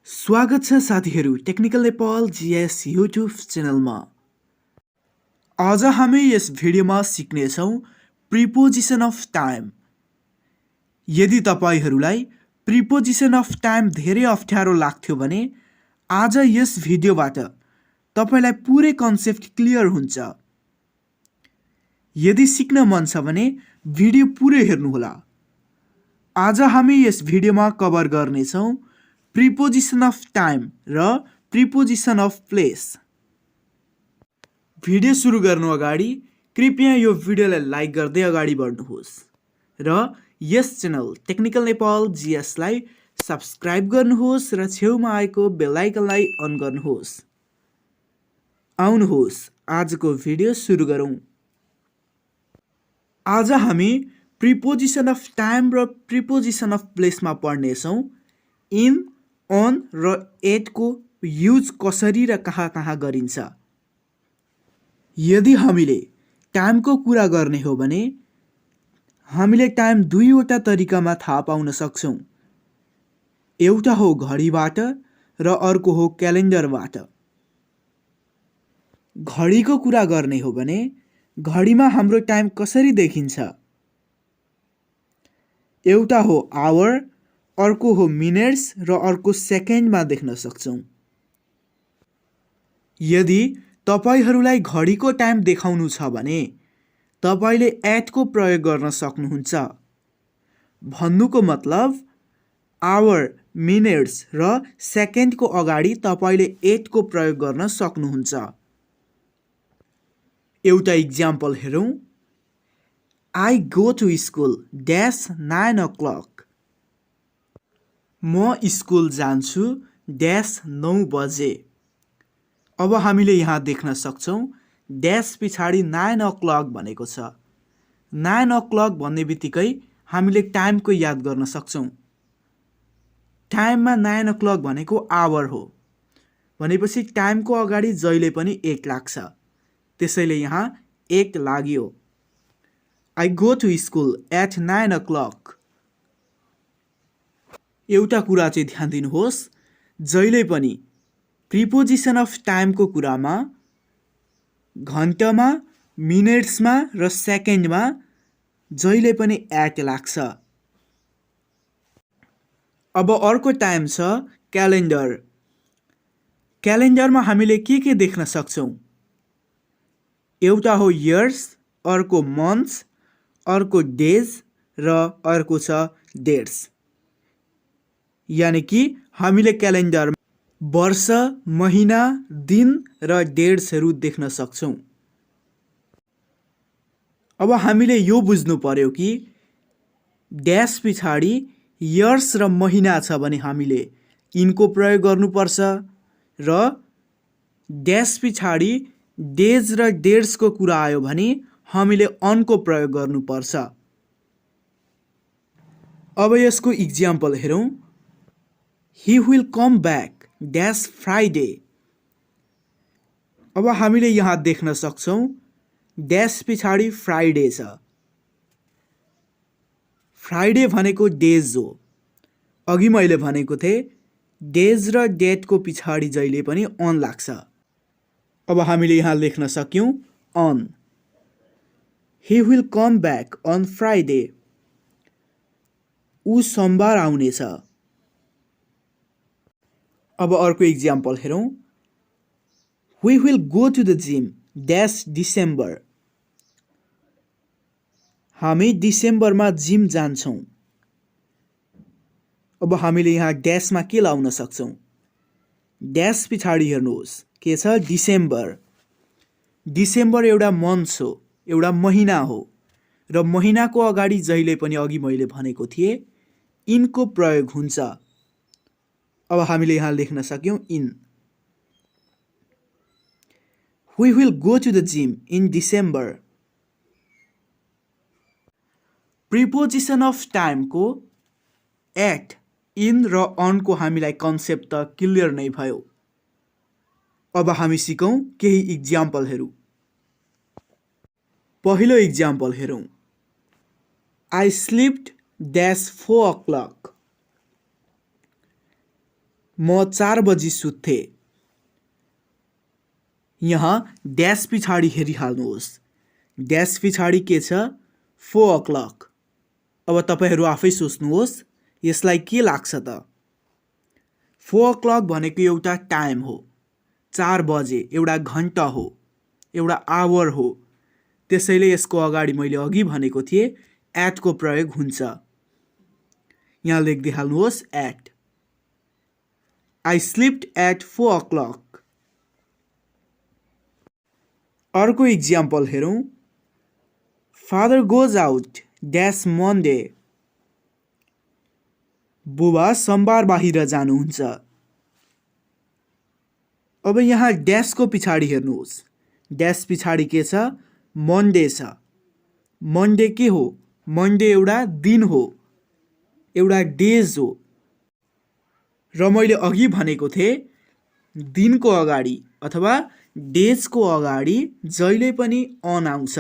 स्वागत छ साथीहरू टेक्निकल नेपाल जीएस युट्युब च्यानलमा। आज हामी यस भिडियोमा सिक्नेछौँ प्रिपोजिसन अफ टाइम। यदि तपाईहरूलाई प्रिपोजिसन अफ टाइम धेरै अप्ठ्यारो लाग्थ्यो भने आज यस भिडियोबाट तपाईलाई पुरै कन्सेप्ट क्लियर हुन्छ। यदि सिक्न मन छ भने भिडियो पुरै हेर्नुहोला। आज हामी यस भिडियोमा कभर गर्नेछौँ प्रिपोजिसन अफ टाइम र प्रिपोजिसन अफ प्लेस। भिडियो सुरु गर्नु अगाडि कृपया यो भिडियोलाई लाइक गर्दै अगाडि बढ्नुहोस् र यस च्यानल टेक्निकल नेपाल जीएसलाई सब्स्क्राइब गर्नुहोस् र छेउमा आएको बेल आइकनलाई अन गर्नुहोस्। आउनुहोस् आजको भिडियो सुरु गरौँ। आज हामी प्रिपोजिसन अफ टाइम र प्रिपोजिसन अफ प्लेसमा पढ्नेछौँ इन, अन र एटको युज कसरी र कहाँ गरिन्छ। यदि हामीले टाइमको कुरा गर्ने हो भने हामीले टाइम दुईवटा तरिकामा थाहा पाउन सक्छौँ। एउटा हो घडीबाट र अर्को हो क्यालेन्डरबाट। घडीको कुरा गर्ने हो भने घडीमा हाम्रो टाइम कसरी देखिन्छ? एउटा हो आवर, अर्को हो मिनेट्स र अर्को सेकेन्डमा देख्न सक्छौँ। यदि तपाईहरूलाई घडीको टाइम देखाउनु छ भने तपाईले एटको प्रयोग गर्न सक्नुहुन्छ। भन्नुको मतलब आवर, मिनेट्स र सेकेन्डको अगाडि तपाईले एटको प्रयोग गर्न सक्नुहुन्छ। एउटा इक्जाम्पल हेरौँ। I go to school -9 o'clock. म स्कुल जान्छु 9 बजे। अब हामीले यहाँ देख्न सक्छौँ ड्यास पछाडि 9 o'clock भनेको छ। 9 o'clock भन्ने बित्तिकै हामीले टाइमको याद गर्न सक्छौँ। टाइममा 9 o'clock भनेको आवर हो भनेपछि टाइमको अगाडि जहिले पनि 1 लाग्छ। त्यसैले यहाँ 1 लाग्यो। I go to school at 9 o'clock. एउटा कुरा चाहिँ ध्यान दिनुहोस्, जहिले पनि प्रिपोजिसन अफ टाइमको कुरामा घन्टामा, मिनेट्समा र सेकेन्डमा जहिले पनि एट लाग्छ। अब अर्को टाइम छ क्यालेन्डर। क्यालेन्डरमा हामीले के देख्न सक्छौँ? एउटा हो इयर्स, अर्को मन्थ्स, अर्को डेज र अर्को छ डेट्स। यानि कि हामीले क्यालेन्डर वर्ष, महिना, दिन र डेट्सहरू देख्न सक्छौँ। अब हामीले यो बुझ्नु पर्यो कि ड्यास पछाडि इयर्स र महिना छ भने हामीले इनको प्रयोग गर्नुपर्छ र ड्यास पछाडि डेज र डेट्सको कुरा आयो भने हामीले अनको प्रयोग गर्नुपर्छ। अब यसको इक्जाम्पल हेरौँ। He will come back -Friday. अब हामीले यहाँ देख्न सक्छौँ ड्यास पछाडि फ्राइडे छ। फ्राइडे भनेको डेज हो। अघि मैले भनेको थिएँ डेज र डेटको पछाडि जहिले पनि अन लाग्छ। अब हामीले यहाँ लेख्न सक्यौँ on. He will come back on Friday. ऊ सोमबार आउनेछ। अब अर्को इक्जाम्पल हेरौँ। We will go to the gym -December. हामी डिसेम्बरमा जिम जान्छौँ। अब हामीले यहाँ ड्यासमा के लाउन सक्छौँ? ड्यास पछाडि हेर्नुहोस् के छ? डिसेम्बर। डिसेम्बर एउटा मन्थ हो, एउटा महिना हो र महिनाको अगाडि जहिले पनि अघि मैले भनेको थिएँ इनको प्रयोग हुन्छ। अब हामीले यहाँ लेख्न सक्यौँ in. We will go to the gym in December. Preposition of टाइमको एट, इन र अनको हामीलाई कन्सेप्ट त क्लियर नै भयो। अब हामी सिकौँ केही इक्जाम्पलहरू। पहिलो इक्जाम्पल हेरौँ। I slept -4 o'clock. म 4 बजी सुत्थे। यहाँ ड्यास पछाडि हेरिहाल्नुहोस्। ड्यास पछाडि के छ? 4 o'clock। अब तपाईहरू आफै सोच्नुहोस् यसलाई के लाग्छ त? 4 o'clock भनेको एउटा टाइम हो। 4 बजे एउटा घण्टा हो, एउटा आवर हो। त्यसैले यसको अगाडि मैले अघि भनेको थिएँ एट को प्रयोग हुन्छ। यहाँ लेखिदिइहाल्नुहोस् at. I slept at 4 o'clock। अर्को इक्जाम्पल हेरौँ। Father goes out dash Monday। बुबा सोमबार बाहिर जानुहुन्छ। अब यहाँ ड्यासको पछाडि हेर्नुहोस्। ड्यास पछाडि के छ? मन्डे छ। मन्डे के हो? मन्डे एउटा दिन हो, एउटा डेज हो। र मैले अघि भनेको थिएँ दिनको अगाडि अथवा डेजको अगाडि जहिले पनि अन आउँछ।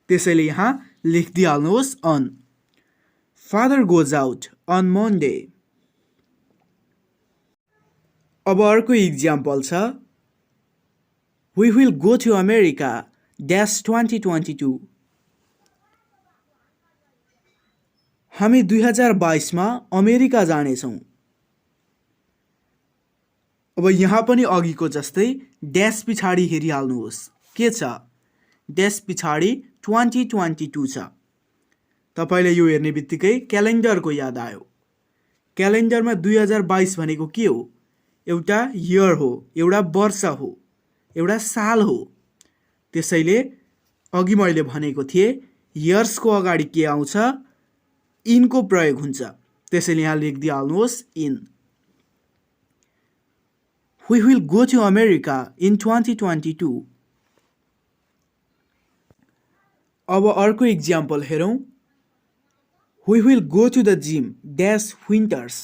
त्यसैले यहाँ लेखिदिइहाल्नुहोस् on. Father goes out on Monday. अब अर्को इक्जाम्पल छ। We will go to America dash 2022। हामी 2022 अमेरिका जानेछौँ। अब यहाँ पनि अघिको जस्तै ड्यास पछाडि हेरिहाल्नुहोस् के छ? ड्यास पछाडि 2022 छ। तपाईले यो हेर्ने बित्तिकै क्यालेन्डरको याद आयो। क्यालेन्डरमा 2022 भनेको के हो? एउटा इयर हो, एउटा वर्ष हो, एउटा साल हो। त्यसैले अघि मैले भनेको थिएँ इयर्सको अगाडि के आउँछ? इनको प्रयोग हुन्छ। त्यसैले यहाँ लेखिदिइहाल्नुहोस् in. We will go to America in 2022। अब अर्को इक्जाम्पल हेरौँ। We will go to the gym dash winters।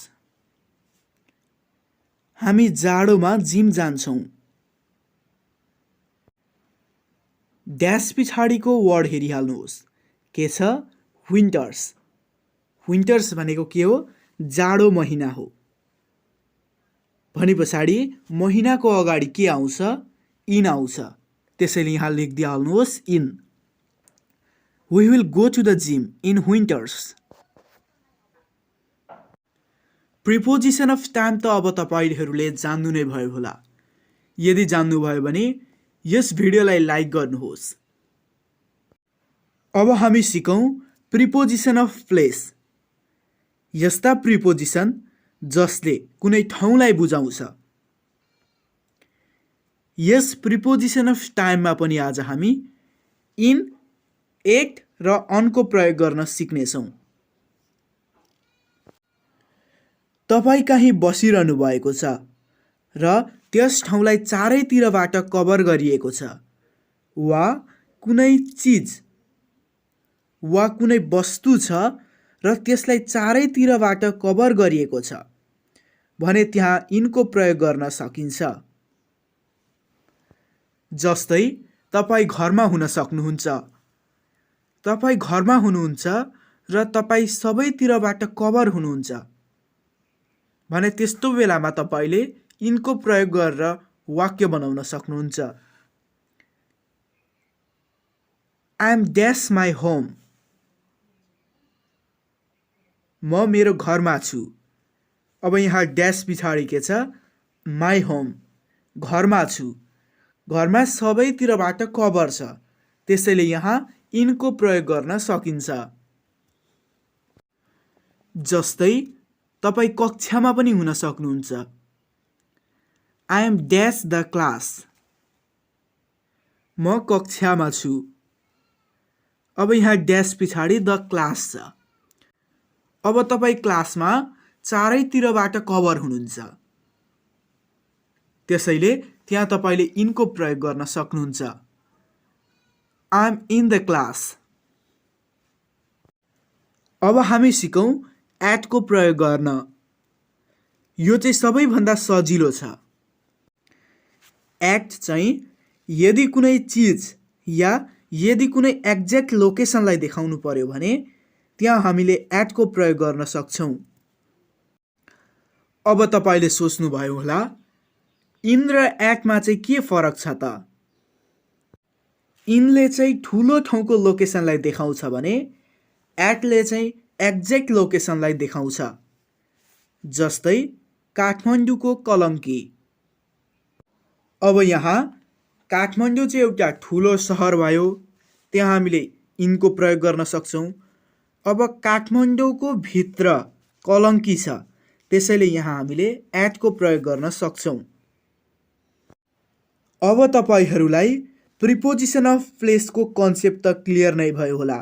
हामी जाडोमा जिम जान्छौँ। ड्यास पछाडिको वर्ड हेरिहाल्नुहोस् के छ? विन्टर्स। विन्टर्स भनेको के हो? जाडो महिना हो। भने पछाडि महिनाको अगाडि के आउँछ? इन आउँछ। त्यसैले यहाँ लेखिदिइहाल्नुहोस् in. We will go to the gym in winters। Preposition of time त अब तपाईहरूले जान्नु नै भयो होला। यदि जान्नुभयो भने यस भिडियोलाई लाइक गर्नुहोस्। अब हामी सिकौँ प्रिपोजिसन अफ प्लेस। यस्ता प्रिपोजिसन जसले कुनै ठाउँलाई बुझाउँछ। यस प्रिपोजिसन अफ टाइममा पनि आज हामी इन, एट र अनको प्रयोग गर्न सिक्नेछौँ। तपाईँ कहीँ बसिरहनु भएको छ र त्यस ठाउँलाई चारैतिरबाट कभर गरिएको छ, वा कुनै चिज वा कुनै वस्तु छ र त्यसलाई चारैतिरबाट कभर गरिएको छ भने त्यहाँ इनको प्रयोग गर्न सकिन्छ। जस्तै तपाईँ घरमा हुन सक्नुहुन्छ। तपाईँ घरमा हुनुहुन्छ र तपाईँ सबैतिरबाट कभर हुनुहुन्छ भने त्यस्तो बेलामा तपाईले इनको प्रयोग गरेर वाक्य बनाउन सक्नुहुन्छ। I am dash my home। म मेरो घरमा छु। अब यहाँ ड्यास पछाडि के छ? My home. घरमा छु। घरमा सबैतिरबाट कभर छ। त्यसैले यहाँ इनको प्रयोग गर्न सकिन्छ। जस्तै तपाईँ कक्षामा पनि हुन सक्नुहुन्छ। I am dash the class। म कक्षामा छु। अब यहाँ ड्यास पछाडि द क्लास छ। अब तपाईँ क्लासमा चारैतिरबाट कभर हुनुहुन्छ। त्यसैले त्यहाँ तपाईले इनको प्रयोग गर्न सक्नुहुन्छ। I am in the class। अब हामी सिकौँ एट को प्रयोग गर्न। यो चाहिँ सबैभन्दा सजिलो छ। एट चाहिँ यदि कुनै चिज या यदि कुनै एक्ज्याक्ट लोकेसनलाई देखाउनु पर्यो भने त्यहाँ हामीले एट को प्रयोग गर्न सक्छौँ। अब तपाईले सोच्नुभयो होला इन र एटमा चाहिँ के फरक छ त? इनले चाहिँ ठुलो ठाउँको लोकेसनलाई देखाउँछ भने एटले चाहिँ एक्ज्याक्ट लोकेसनलाई देखाउँछ। जस्तै काठमाडौँको कलङ्की। अब यहाँ काठमाडौँ चाहिँ एउटा ठुलो सहर भयो, त्यहाँ हामीले इनको प्रयोग गर्न सक्छौँ। अब काठमाडौँको भित्र कलङ्की छ, त्यसैले यहाँ हामीले एटको प्रयोग गर्न सक्छौँ। अब तपाईहरूलाई प्रिपोजिसन अफ प्लेसको कन्सेप्ट त क्लियर नै भयो होला।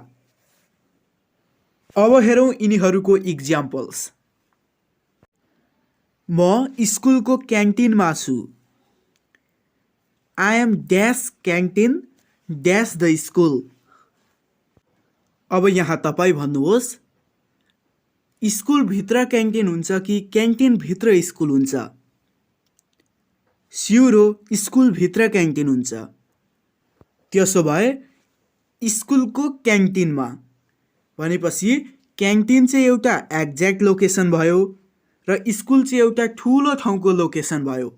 अब हेरौँ यिनीहरूको इक्जाम्पल्स। म स्कुलको क्यान्टिनमा छु। I am dash canteen dash the school. अब यहाँ तपाईँ भन्नुहोस् स्कुलभित्र क्यान्टिन हुन्छ कि क्यान्टिनभित्र स्कुल हुन्छ? स्योर हो, स्कुलभित्र क्यान्टिन हुन्छ। त्यसो भए स्कुलको क्यान्टिनमा भनेपछि क्यान्टिन चाहिँ एउटा एक्ज्याक्ट लोकेसन भयो र स्कुल चाहिँ एउटा ठुलो ठाउँको लोकेसन भयो।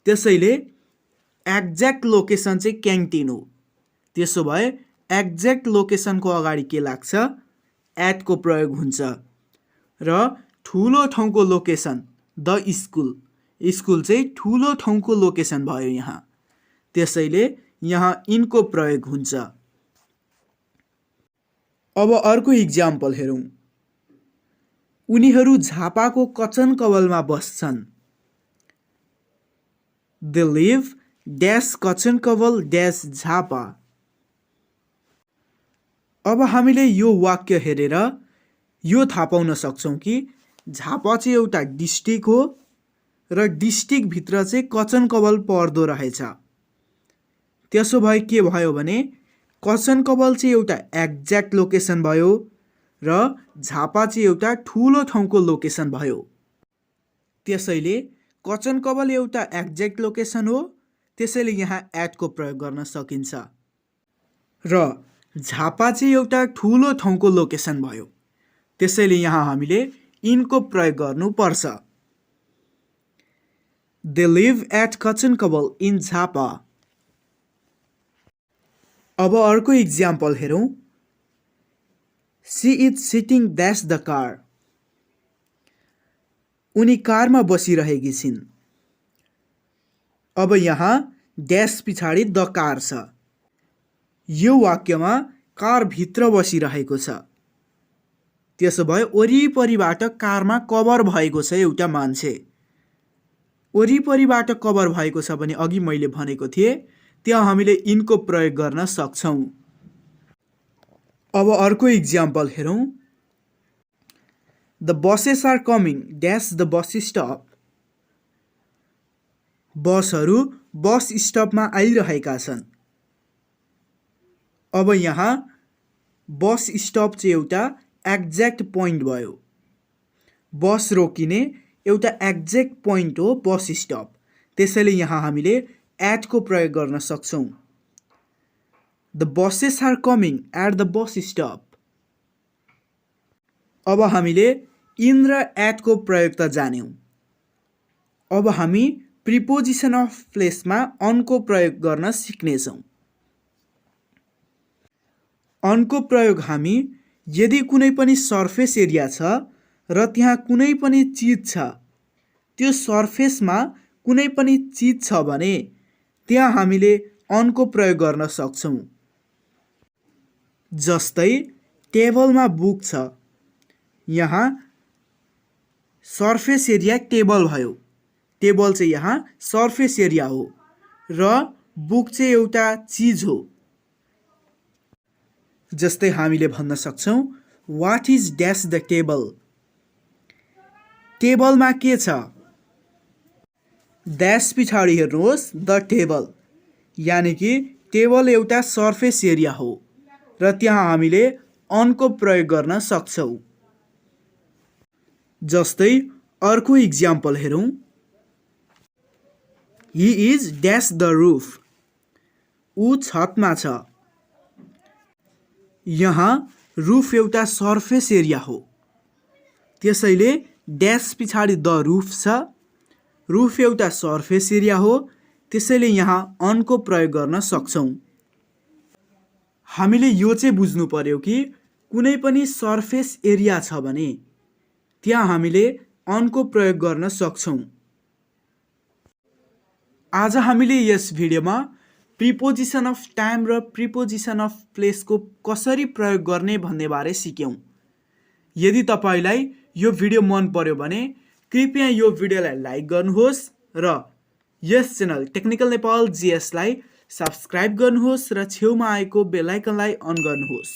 त्यसैले एक्ज्याक्ट लोकेसन चाहिँ क्यान्टिन हो। त्यसो भए एक्ज्याक्ट लोकेसनको अगाडि के लाग्छ? एटको प्रयोग हुन्छ र ठुलो ठाउँको लोकेसन द स्कुल, स्कुल चाहिँ ठुलो ठाउँको लोकेसन भयो यहाँ, त्यसैले यहाँ इनको प्रयोग हुन्छ। अब अर्को इक्जाम्पल हेरौँ। उनीहरू झापाको कचन कवलमा बस्छन्। They live dash Kachankawal dash Jhapa. अब हामीले यो वाक्य हेरेर यो थाहा पाउन सक्छौँ कि झापा चाहिँ एउटा डिस्ट्रिक्ट हो र डिस्ट्रिक्टभित्र चाहिँ कचन कवल पर्दो रहेछ। त्यसो भए के भयो भने कचन कवल चाहिँ एउटा एक्ज्याक्ट लोकेसन भयो र झापा चाहिँ एउटा ठुलो ठाउँको लोकेसन भयो। त्यसैले कचन कवल एउटा एक्ज्याक्ट लोकेसन हो, त्यसैले यहाँ एटको प्रयोग गर्न सकिन्छ र झापा चाहिँ एउटा ठुलो ठाउँको लोकेसन भयो, त्यसैले यहाँ हामीले इनको प्रयोग गर्नुपर्छ। They live at Kachankawal in Jhapa. अब अर्को इक्जाम्पल हेरौँ। She is sitting dash the car. उनी कारमा बसिरहेकी छिन्। अब यहाँ ड्यास पछाडि द कार छ। यो वाक्यमा कार भित्र बसिरहेको छ। त्यसो भए वरिपरिबाट कारमा कभर भएको छ एउटा मान्छे। वरिपरिबाट कभर भएको छ भने अघि मैले भनेको थिएँ त्यहाँ हामीले इनको प्रयोग गर्न सक्छौँ। अब अर्को इक्जाम्पल हेरौँ। The buses are coming dash the bus stop. बसहरू बस स्टपमा आइरहेका छन्। अब यहाँ बस स्टप चाहिँ एउटा एक्ज्याक्ट पोइन्ट भयो। बस रोकिने एउटा एक्ज्याक्ट पोइन्ट हो बस स्टप, त्यसैले यहाँ हामीले एटको प्रयोग गर्न सक्छौँ। The buses are coming at the bus stop. अब हामीले इन र एटको प्रयोग त जान्यौँ। अब हामी प्रिपोजिसन अफ प्लेसमा अनको प्रयोग गर्न सिक्नेछौँ। अनको प्रयोग हामी यदि कुनै पनि सर्फेस एरिया छ र त्यहाँ कुनै पनि चिज छ, त्यो सर्फेसमा कुनै पनि चिज छ भने त्यहाँ हामीले अनको प्रयोग गर्न सक्छौँ। जस्तै टेबलमा बुक छ, यहाँ सर्फेस एरिया टेबल भयो। टेबल चाहिँ यहाँ सर्फेस एरिया हो र बुक चाहिँ एउटा चिज हो। जस्तै हामीले भन्न सक्छौँ what is dash the table. टेबलमा के छ? ड्यास पछाडि हेर्नुहोस् द टेबल, यानि कि टेबल एउटा सर्फेस एरिया हो र त्यहाँ हामीले अनको प्रयोग गर्न सक्छौँ। जस्तै अर्को इक्जाम्पल हेरौँ। He is dash the roof. ऊ छतमा छ। यहाँ रुफ एउटा सर्फेस एरिया हो, त्यसैले ड्यास पछाडि द रुफ छ। रुफ एउटा सर्फेस एरिया हो, त्यसैले यहाँ अनको प्रयोग गर्न सक्छौँ। हामीले यो चाहिँ बुझ्नु पर्यो कि कुनै पनि सर्फेस एरिया छ भने त्यहाँ हामीले अनको प्रयोग गर्न सक्छौँ। आज हामीले यस भिडियोमा प्रिपोजिसन अफ टाइम र प्रिपोजिसन अफ प्लेसको कसरी प्रयोग गर्ने भन्ने बारे सिक्यौँ। यदि तपाईलाई यो भिडियो मन पर्यो भने कृपया यो भिडियोलाई लाइक गर्नुहोस् र यस च्यानल टेक्निकल नेपाल जीएस लाई सब्स्क्राइब गर्नुहोस् र छेउमा आएको बेल आइकनलाई अन गर्नुहोस्।